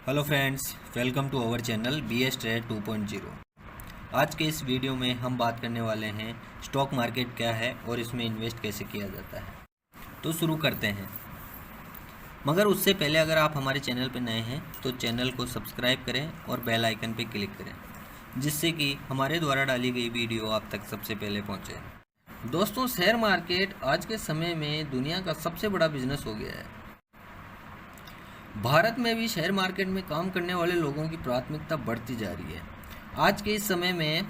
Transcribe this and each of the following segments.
Hello friends, welcome to our channel B S trade 2.0। आज के इस वीडियो में हम बात करने वाले हैं स्टॉक मार्केट क्या है और इसमें इन्वेस्ट कैसे किया जाता है। तो शुरू करते हैं। मगर उससे पहले अगर आप हमारे चैनल पर नए हैं तो चैनल को सब्सक्राइब करें और बेल आइकन पर क्लिक करें, जिससे कि हमारे द्वारा डाली गई वीडियो आप तक सबसे पहले पहुँचे। दोस्तों, शेयर मार्केट आज के समय में दुनिया का सबसे बड़ा बिजनेस हो गया है। भारत में भी शेयर मार्केट में काम करने वाले लोगों की प्राथमिकता बढ़ती जा रही है। आज के इस समय में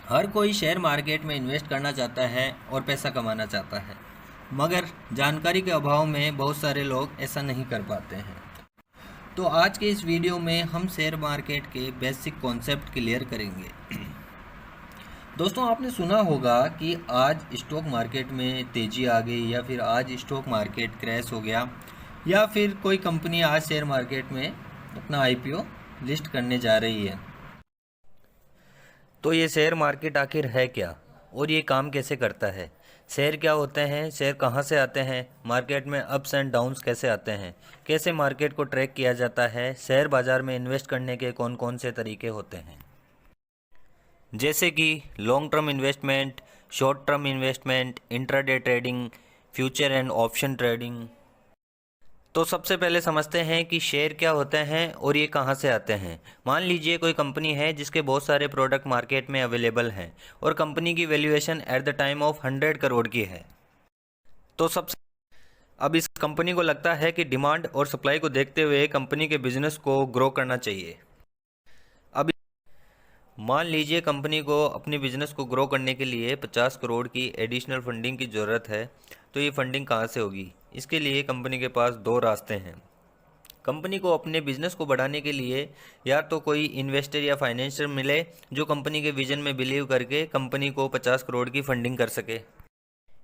हर कोई शेयर मार्केट में इन्वेस्ट करना चाहता है और पैसा कमाना चाहता है, मगर जानकारी के अभाव में बहुत सारे लोग ऐसा नहीं कर पाते हैं। तो आज के इस वीडियो में हम शेयर मार्केट के बेसिक कॉन्सेप्ट क्लियर करेंगे। दोस्तों, आपने सुना होगा कि आज स्टॉक मार्केट में तेज़ी आ गई, या फिर आज स्टॉक मार्केट क्रैश हो गया, या फिर कोई कंपनी आज शेयर मार्केट में अपना आईपीओ लिस्ट करने जा रही है। तो ये शेयर मार्केट आखिर है क्या और ये काम कैसे करता है? शेयर क्या होते हैं? शेयर कहाँ से आते हैं? मार्केट में अप्स एंड डाउन्स कैसे आते हैं? कैसे मार्केट को ट्रैक किया जाता है? शेयर बाज़ार में इन्वेस्ट करने के कौन कौन से तरीके होते हैं, जैसे कि long term investment, short term investment, intraday trading, future and option trading. तो सबसे पहले समझते हैं कि शेयर क्या होते हैं और ये कहाँ से आते हैं। मान लीजिए कोई कंपनी है जिसके बहुत सारे प्रोडक्ट मार्केट में अवेलेबल हैं और कंपनी की valuation at the time of 100 crore की है। तो सबसे अब इस कंपनी को लगता है कि डिमांड और सप्लाई को देखते हुए कंपनी के बिजनेस को ग्रो करना चाहिए। अब मान लीजिए कंपनी को अपनी बिजनेस को ग्रो करने के लिए 50 करोड़ की एडिशनल फंडिंग की ज़रूरत है। तो ये फंडिंग कहाँ से होगी? इसके लिए कंपनी के पास दो रास्ते हैं। कंपनी को अपने बिजनेस को बढ़ाने के लिए या तो कोई इन्वेस्टर या फाइनेंसर मिले जो कंपनी के विजन में बिलीव करके कंपनी को 50 करोड़ की फंडिंग कर सके,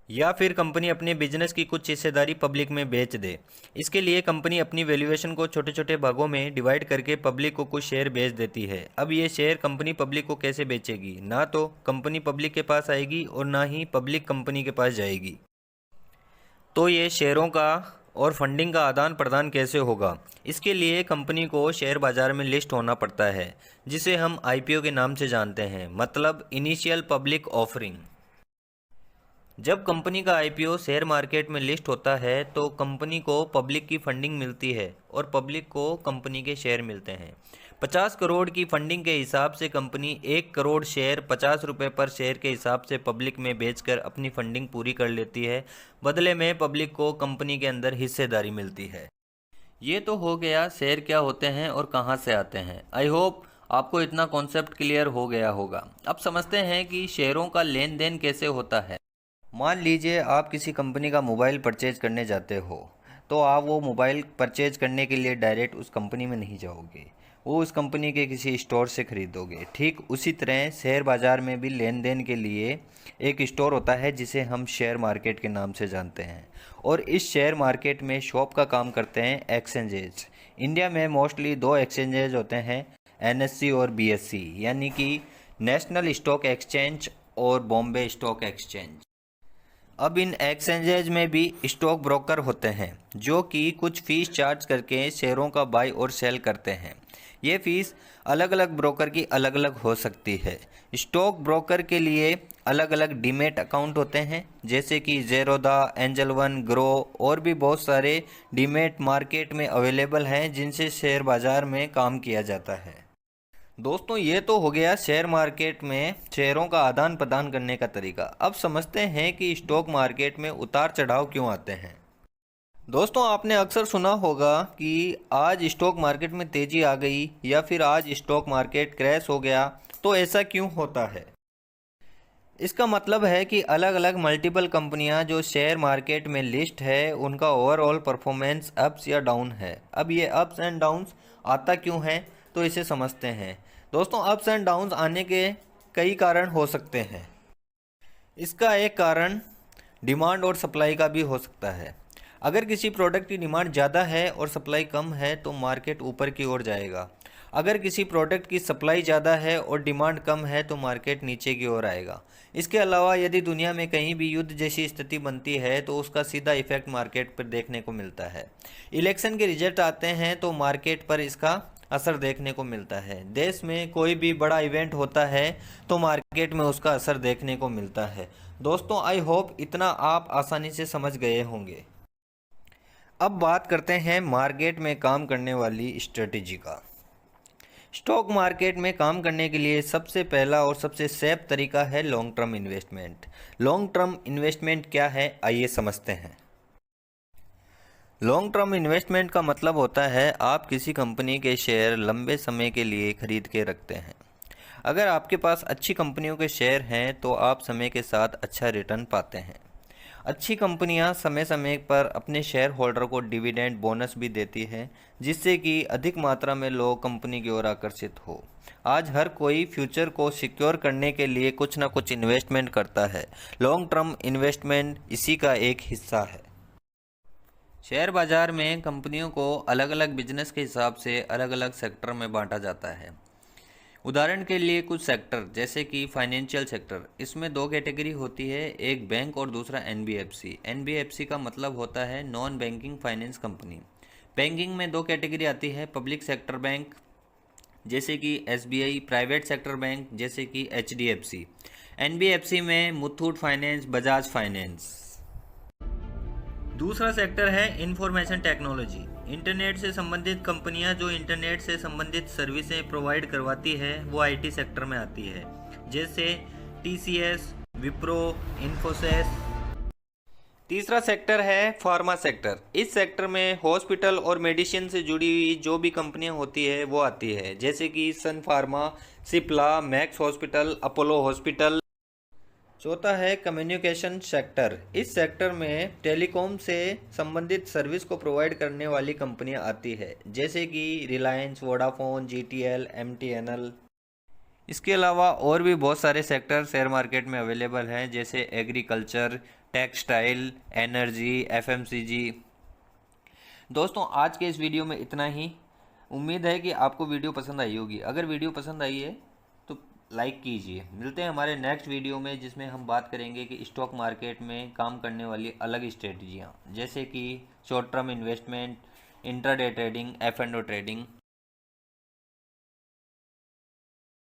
या फिर कंपनी अपने बिजनेस की कुछ हिस्सेदारी पब्लिक में बेच दे। इसके लिए कंपनी अपनी वैल्यूएशन को छोटे छोटे भागों में डिवाइड करके पब्लिक को कुछ शेयर बेच देती है। अब ये शेयर कंपनी पब्लिक को कैसे बेचेगी? ना तो कंपनी पब्लिक के पास आएगी और ना ही पब्लिक कंपनी के पास जाएगी। तो ये शेयरों का और फंडिंग का आदान प्रदान कैसे होगा? इसके लिए कंपनी को शेयर बाजार में लिस्ट होना पड़ता है, जिसे हम आईपीओ के नाम से जानते हैं, मतलब इनिशियल पब्लिक ऑफरिंग। जब कंपनी का आईपीओ शेयर मार्केट में लिस्ट होता है तो कंपनी को पब्लिक की फंडिंग मिलती है और पब्लिक को कंपनी के शेयर मिलते हैं। 50 करोड़ की फंडिंग के हिसाब से कंपनी 1 करोड़ शेयर 50 रुपये पर शेयर के हिसाब से पब्लिक में बेचकर अपनी फंडिंग पूरी कर लेती है। बदले में पब्लिक को कंपनी के अंदर हिस्सेदारी मिलती है। ये तो हो गया शेयर क्या होते हैं और कहाँ से आते हैं। आई होप आपको इतना कॉन्सेप्ट क्लियर हो गया होगा। अब समझते हैं कि शेयरों का लेन देन कैसे होता है। मान लीजिए आप किसी कंपनी का मोबाइल परचेज करने जाते हो, तो आप वो मोबाइल परचेज करने के लिए डायरेक्ट उस कंपनी में नहीं जाओगे, वो उस कंपनी के किसी स्टोर से ख़रीदोगे। ठीक उसी तरह शेयर बाज़ार में भी लेन देन के लिए एक स्टोर होता है जिसे हम शेयर मार्केट के नाम से जानते हैं, और इस शेयर मार्केट में शॉप का काम करते हैं एक्सचेंजेज। इंडिया में मोस्टली दो एक्सचेंजेज होते हैं, एनएससी और बीएससी, यानी कि नेशनल स्टॉक एक्सचेंज और बॉम्बे स्टॉक एक्सचेंज। अब इन एक्सचेंजेज में भी स्टॉक ब्रोकर होते हैं जो कि कुछ फीस चार्ज करके शेयरों का बाय और सेल करते हैं। ये फीस अलग अलग ब्रोकर की अलग अलग हो सकती है। स्टॉक ब्रोकर के लिए अलग अलग डीमेट अकाउंट होते हैं, जैसे कि ज़ेरोधा, एंजल वन, ग्रो और भी बहुत सारे डीमेट मार्केट में अवेलेबल हैं जिनसे शेयर बाज़ार में काम किया जाता है। दोस्तों, ये तो हो गया शेयर मार्केट में शेयरों का आदान प्रदान करने का तरीका। अब समझते हैं कि स्टॉक मार्केट में उतार चढ़ाव क्यों आते हैं। दोस्तों, आपने अक्सर सुना होगा कि आज स्टॉक मार्केट में तेज़ी आ गई या फिर आज स्टॉक मार्केट क्रैश हो गया। तो ऐसा क्यों होता है? इसका मतलब है कि अलग अलग मल्टीपल कंपनियां जो शेयर मार्केट में लिस्ट है उनका ओवरऑल परफॉर्मेंस अप्स या डाउन है। अब ये अप्स एंड डाउन्स आता क्यों है, तो इसे समझते हैं। दोस्तों, अप्स एंड डाउन्स आने के कई कारण हो सकते हैं। इसका एक कारण डिमांड और सप्लाई का भी हो सकता है। अगर किसी प्रोडक्ट की डिमांड ज़्यादा है और सप्लाई कम है तो मार्केट ऊपर की ओर जाएगा। अगर किसी प्रोडक्ट की सप्लाई ज़्यादा है और डिमांड कम है तो मार्केट नीचे की ओर आएगा। इसके अलावा यदि दुनिया में कहीं भी युद्ध जैसी स्थिति बनती है तो उसका सीधा इफेक्ट मार्केट पर देखने को मिलता है। इलेक्शन के रिजल्ट आते हैं तो मार्केट पर इसका असर देखने को मिलता है। देश में कोई भी बड़ा इवेंट होता है तो मार्केट में उसका असर देखने को मिलता है। दोस्तों, आई होप इतना आप आसानी से समझ गए होंगे। अब बात करते हैं मार्केट में काम करने वाली स्ट्रेटेजी का। स्टॉक मार्केट में काम करने के लिए सबसे पहला और सबसे सेफ तरीका है long term investment. Long term investment क्या है, आइए समझते हैं। लॉन्ग टर्म इन्वेस्टमेंट का मतलब होता है आप किसी कंपनी के शेयर लंबे समय के लिए खरीद के रखते हैं। अगर आपके पास अच्छी कंपनियों के शेयर हैं तो आप समय के साथ अच्छा रिटर्न पाते हैं। अच्छी कंपनियां समय समय पर अपने शेयर होल्डर को डिविडेंड बोनस भी देती हैं, जिससे कि अधिक मात्रा में लोग कंपनी की ओर आकर्षित हो। आज हर कोई फ्यूचर को सिक्योर करने के लिए कुछ ना कुछ इन्वेस्टमेंट करता है। लॉन्ग टर्म इन्वेस्टमेंट इसी का एक हिस्सा है। शेयर बाजार में कंपनियों को अलग अलग बिजनेस के हिसाब से अलग अलग सेक्टर में बांटा जाता है। उदाहरण के लिए कुछ सेक्टर जैसे कि फाइनेंशियल सेक्टर, इसमें दो कैटेगरी होती है, एक बैंक और दूसरा एनबीएफसी। एनबीएफसी का मतलब होता है non banking finance company. Banking में दो कैटेगरी आती है, पब्लिक सेक्टर बैंक जैसे कि एसबीआई, प्राइवेट सेक्टर बैंक जैसे कि एचडीएफसी। एनबीएफसी में मुथूट फाइनेंस, बजाज फाइनेंस। दूसरा सेक्टर है इंफॉर्मेशन टेक्नोलॉजी। इंटरनेट से संबंधित कंपनियां जो इंटरनेट से संबंधित सर्विसें प्रोवाइड करवाती है वो आईटी सेक्टर में आती है, जैसे टीसीएस, विप्रो, इन्फोसिस। तीसरा सेक्टर है फार्मा सेक्टर। इस सेक्टर में हॉस्पिटल और मेडिसिन से जुड़ी हुई जो भी कंपनियां होती है वो आती है, जैसे कि सन फार्मा, सिप्ला, मैक्स हॉस्पिटल, अपोलो हॉस्पिटल। चौथा है कम्युनिकेशन सेक्टर। इस सेक्टर में टेलीकॉम से संबंधित सर्विस को प्रोवाइड करने वाली कंपनियां आती है, जैसे कि रिलायंस, वोडाफोन, जीटीएल, एमटीएनएल। इसके अलावा और भी बहुत सारे सेक्टर शेयर मार्केट में अवेलेबल हैं, जैसे एग्रीकल्चर, टेक्सटाइल, एनर्जी, एफएमसीजी। दोस्तों, आज के इस वीडियो में इतना ही। उम्मीद है कि आपको वीडियो पसंद आई होगी। अगर वीडियो पसंद आई है तो लाइक कीजिए। मिलते हैं हमारे नेक्स्ट वीडियो में, जिसमें हम बात करेंगे कि स्टॉक मार्केट में काम करने वाली अलग स्ट्रेटजियाँ, जैसे कि short term investment, intraday trading, F and O trading.